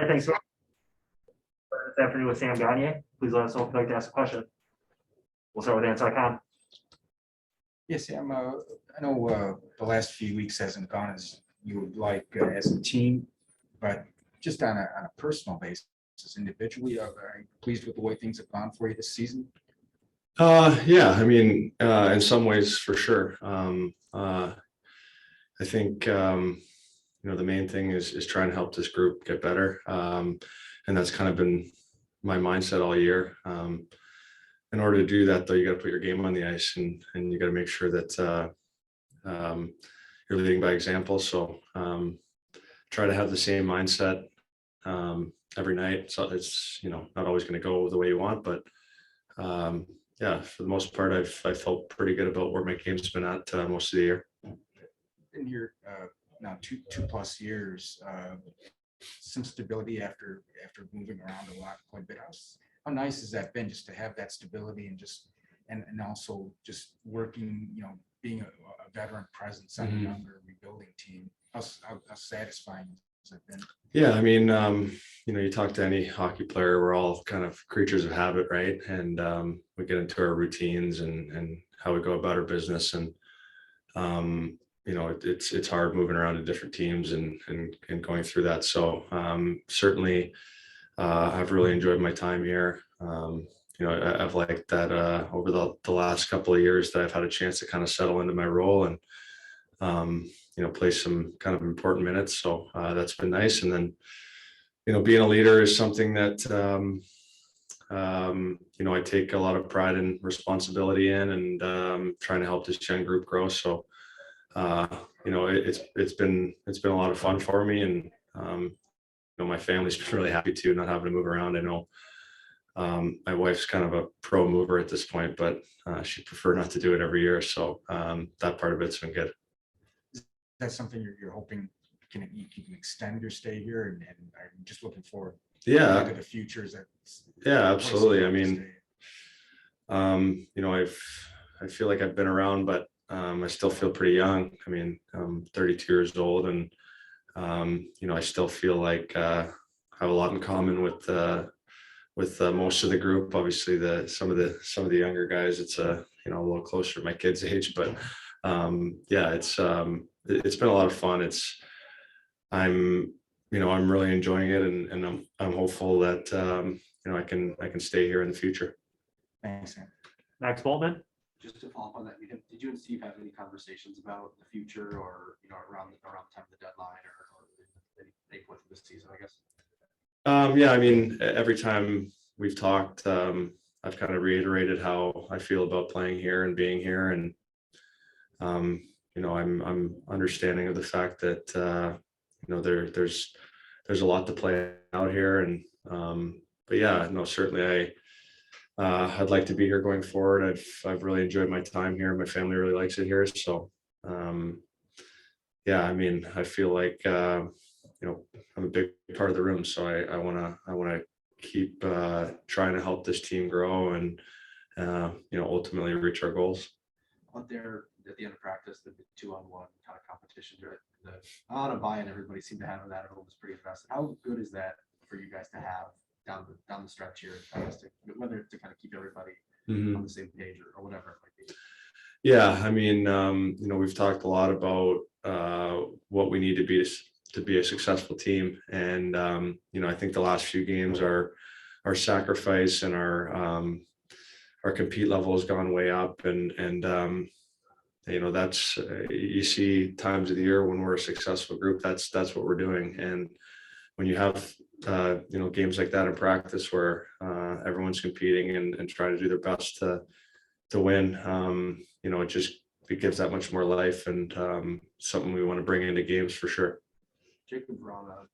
Hi, thanks for this afternoon with Sam Gagner. Please let us know if you'd like to ask a question. We'll start with Answer.com. Yes, Sam, I know the last few weeks hasn't gone as you would like as a team, but just on a personal basis, individually, are you pleased with the way things have gone for you this season? Yeah, I mean, in some ways for sure. I think, the main thing is trying to help this group get better. And that's kind of been my mindset all year. In order to do that, though, you got to put your game on the ice, and you got to make sure that you're leading by example. So try to have the same mindset every night. So it's not always going to go the way you want, but yeah, for the most part, I felt pretty good about where my game's been at most of the year. In your now two plus years, some stability after moving around a lot, quite a bit. How nice has that been, just to have that stability and also just working, being a veteran presence on a younger rebuilding team? How satisfying has that been? Yeah, I mean, you talk to any hockey player, we're all kind of creatures of habit, right? And we get into our routines and how we go about our business. And, it's hard moving around to different teams and going through that. So certainly I've really enjoyed my time here. I've liked that over the last couple of years that I've had a chance to kind of settle into my role and, play some kind of important minutes. So that's been nice. And then, being a leader is something that, I take a lot of pride and responsibility in, and trying to help this young group grow. So, it's been a lot of fun for me, and, my family's been really happy too, not having to move around. I know my wife's kind of a pro mover at this point, but she'd prefer not to do it every year. So that part of it's been good. That's something you're hoping you can extend your stay here, and I'm just looking forward to the future. Yeah, absolutely. I mean, I feel like I've been around, but I still feel pretty young. I mean, I'm 32 years old, and I still feel like I have a lot in common with most of the group. Obviously, some of the younger guys, it's a little closer to my kids' age, but yeah, it's been a lot of fun. I'm really enjoying it, and I'm hopeful that I can stay here in the future. Thanks, Sam. Max Boltman. Just to follow up on that, did you and Steve have any conversations about the future, or around the time of the deadline, or any point for this season, I guess? Yeah, I mean, every time we've talked, I've kind of reiterated how I feel about playing here and being here, and I'm understanding of the fact that there's a lot to play out here, and but yeah, no, certainly I'd like to be here going forward. I've really enjoyed my time here. My family really likes it here. So yeah, I mean, I feel like I'm a big part of the room. So I wanna keep trying to help this team grow and ultimately reach our goals. Out there at the end of practice, the 2-on-1 kind of competition, the amount of buy-in everybody seemed to have in that, everyone was pretty invested. How good is that for you guys to have down the stretch here, whether to kind of keep everybody on the same page or whatever it might be? Yeah, I mean, we've talked a lot about what we need to be a successful team, and I think the last few games our sacrifice and our compete level has gone way up, and that's you see times of the year when we're a successful group, that's what we're doing. And when you have games like that in practice where everyone's competing and trying to do their best to win, it gives that much more life, and something we want to bring into games for sure. Jacob Vrana,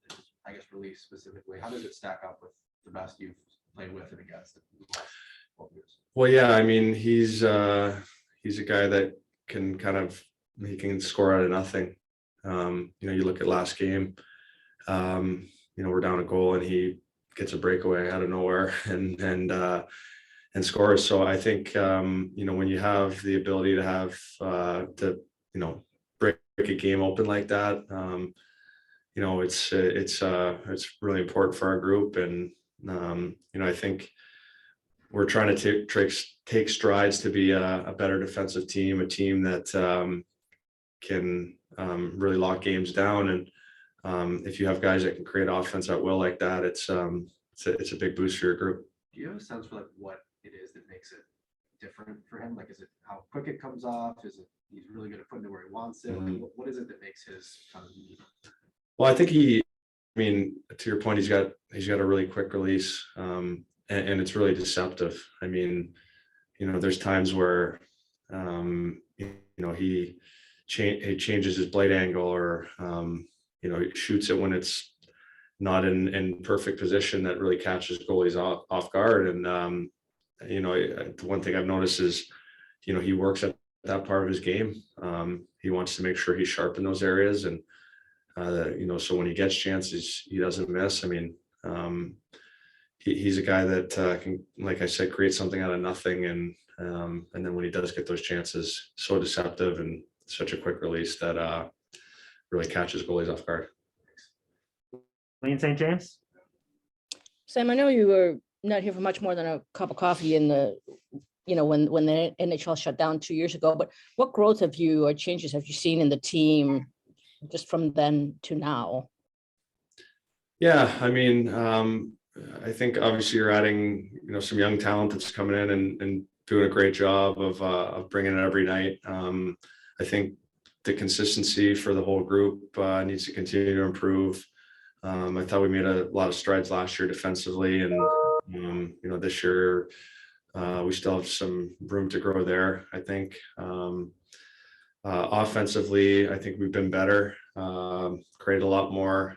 I guess, release specifically, how does it stack up with the best you've played with and against in the last 12 years? Well, yeah, I mean, he's a guy that can he can score out of nothing. You look at last game, we're down a goal and he gets a breakaway out of nowhere and scores. So I think when you have the ability to have break a game open like that, it's really important for our group. And, I think we're trying to take strides to be a better defensive team, a team that can really lock games down. And if you have guys that can create offense at will like that, it's a big boost for your group. Do you have a sense for like what it is that makes it different for him? Like, is it how quick it comes off? Is it he's really good at putting it where he wants it? Like, what is it that makes his kind of unique? Well, I think to your point, he's got a really quick release, and it's really deceptive. I mean, there's times where, he changes his blade angle, or, he shoots it when it's not in perfect position, that really catches goalies off guard. And, the one thing I've noticed is, he works at that part of his game. He wants to make sure he's sharp in those areas. And, so when he gets chances, he doesn't miss. I mean, he's a guy that can, like I said, create something out of nothing. And then when he does get those chances, so deceptive and such a quick release that really catches goalies off guard. Lean St. James? Sam, I know you were not here for much more than a cup of coffee in the, when the NHL shut down 2 years ago, but what growth or changes have you seen in the team just from then to now? Yeah, I mean, I think obviously you're adding, some young talent that's coming in and doing a great job of bringing it every night. I think the consistency for the whole group needs to continue to improve. I thought we made a lot of strides last year defensively, and this year we still have some room to grow there. I think offensively, I think we've been better, created a lot more.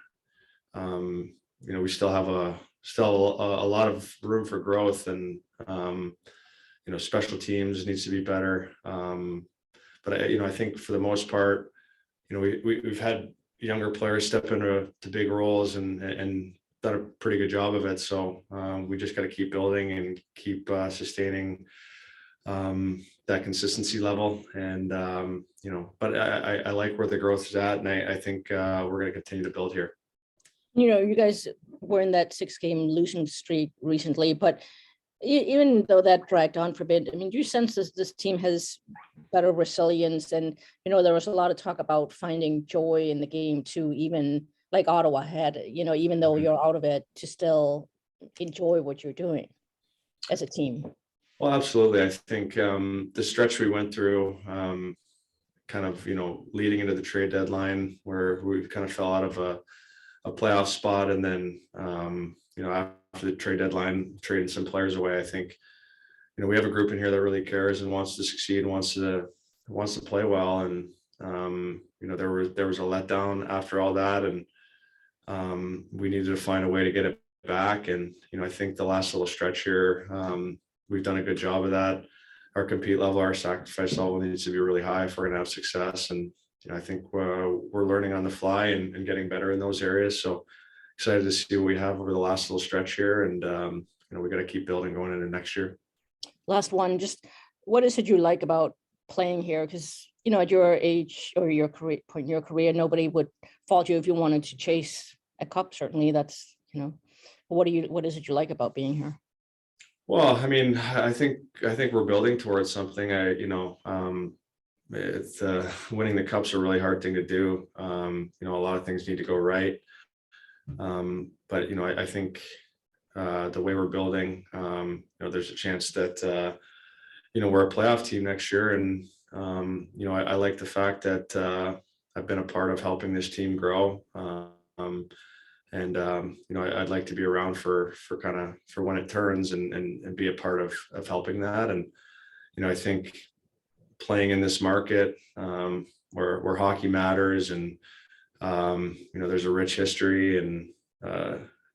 We still have a lot of room for growth, and special teams needs to be better. But I think for the most part, we've had younger players step into big roles and done a pretty good job of it. So we just got to keep building and keep sustaining that consistency level. And but I like where the growth is at, and I think we're going to continue to build here. You guys were in that 6-game losing streak recently, but even though that dragged on for a bit, I mean, do you sense this team has better resilience? And, there was a lot of talk about finding joy in the game too, even like Ottawa had, even though you're out of it, to still enjoy what you're doing as a team. Well, absolutely. I think the stretch we went through, kind of, leading into the trade deadline, where we kind of fell out of a playoff spot, and then, after the trade deadline, trading some players away, I think, we have a group in here that really cares and wants to succeed, wants to play well. And, there was a letdown after all that, and we needed to find a way to get it back. And, I think the last little stretch here, we've done a good job of that. Our compete level, our sacrifice level needs to be really high if we're going to have success. And, I think we're learning on the fly and getting better in those areas. So excited to see what we have over the last little stretch here. And, we got to keep building going into next year. Last one, just what is it you like about playing here? Because, at your age or your point in your career, nobody would fault you if you wanted to chase a cup. Certainly that's, what is it you like about being here? Well, I mean, I think we're building towards something. It's winning the cup's a really hard thing to do. A lot of things need to go right. But I think the way we're building, there's a chance that we're a playoff team next year. And I like the fact that I've been a part of helping this team grow. And I'd like to be around for when it turns and be a part of helping that. And I think playing in this market where hockey matters, and there's a rich history, and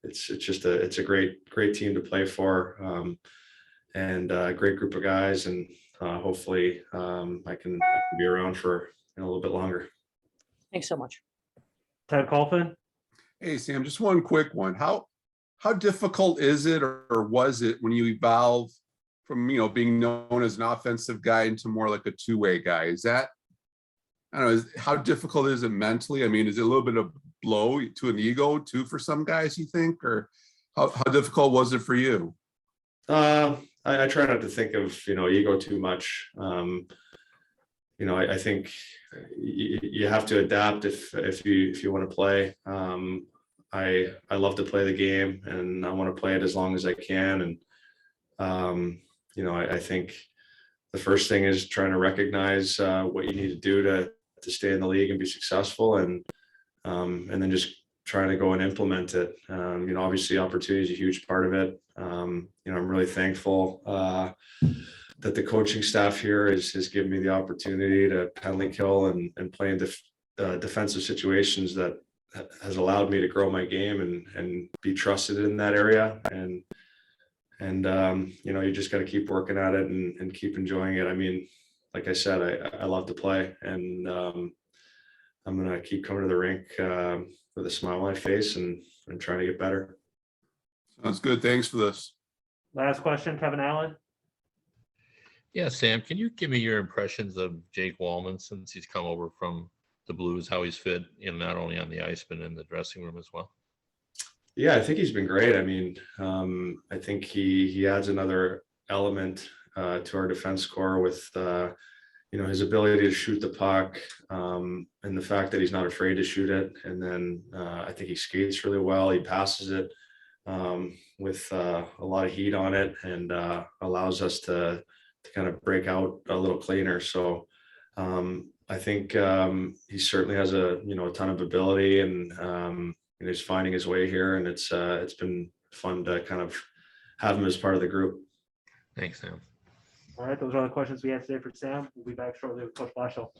it's a great team to play for, and a great group of guys, and hopefully I can be around for a little bit longer. Thanks so much. Ted Colfin? Hey, Sam, just one quick one. How difficult is it, or was it, when you evolve from, being known as an offensive guy into more like a two-way guy? Is that, I don't know, how difficult is it mentally? I mean, is it a little bit of blow to an ego too for some guys, you think? Or how difficult was it for you? I try not to think of, ego too much. I think you have to adapt if you want to play. I love to play the game, and I want to play it as long as I can. And I think the first thing is trying to recognize what you need to do to stay in the league and be successful, and then just trying to go and implement it. Obviously opportunity is a huge part of it. I'm really thankful that the coaching staff here has given me the opportunity to penalty kill and play in defensive situations that has allowed me to grow my game and be trusted in that area. And you just got to keep working at it and keep enjoying it. I mean, like I said, I love to play, and I'm going to keep coming to the rink with a smile on my face and trying to get better. Sounds good. Thanks for this. Last question, Kevin Allen. Yeah, Sam, can you give me your impressions of Jake Wallman since he's come over from the Blues, how he's fit in not only on the ice, but in the dressing room as well? Yeah, I think he's been great. I mean, I think he adds another element to our defense core with, his ability to shoot the puck, and the fact that he's not afraid to shoot it. And then I think he skates really well. He passes it with a lot of heat on it, and allows us to kind of break out a little cleaner. So I think he certainly has a ton of ability, and he's finding his way here, and it's been fun to kind of have him as part of the group. Thanks, Sam. All right, those are all the questions we have today for Sam. We'll be back shortly with Coach Blashill.